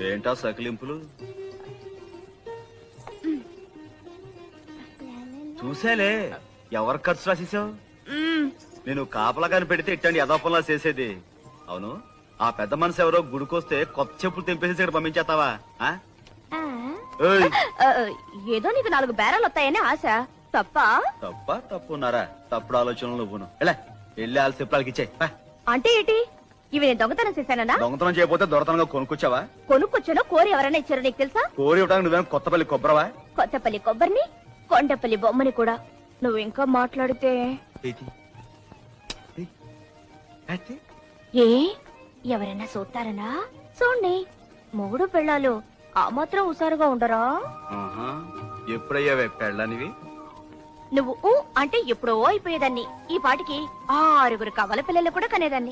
ఏంటా సకిలింపులు? చూసేలే, ఎవరు ఖర్చు రాసేసావు? నేను కాపలాగాని పెడితే ఇట్టండి యథాపంలా చేసేది. అవును, ఆ పెద్ద మనసు ఎవరో గుడికొస్తే కొత్త చెప్పులు తెంపేసి ఇక్కడ పంపించేస్తావా? ఏదో నీకు 4 బేరాలు వస్తాయని ఆశ. తప్పున్నారా? తప్పుడు ఆలోచనలు నువ్వును. ఎలా వెళ్ళి వాళ్ళ చెప్పులకి ఇచ్చాయి. అంటే ఏంటి? ఇవి నేను దొంగతనం చేశానా? దొంగతనం చేయకపోతే దొరతనంగా కొనుక్కొచ్చావా? కొనుక్కొచ్చానో కోరి ఎవరైనా ఇచ్చారో నీకు తెలుసా? కోరి ఇవ్వడానికి నువ్వేం కొత్తపల్లి కొబ్బరవా? కొత్తపల్లి కొబ్బరిని, కొండపల్లి బొమ్మని కూడా. నువ్వు ఇంకా మాట్లాడితే ఏ ఎవరైనా చూస్తారనా? చూడండి, మొగుడు పెళ్ళాలు ఆ మాత్రం హుషారుగా ఉండరా? ఎప్పుడయ్యావే పెళ్ళనివి? నువ్వు అంటే ఎప్పుడో అయిపోయేదాన్ని. ఈ పాటికి 6 కవల పిల్లలు కూడా కనేదాన్ని.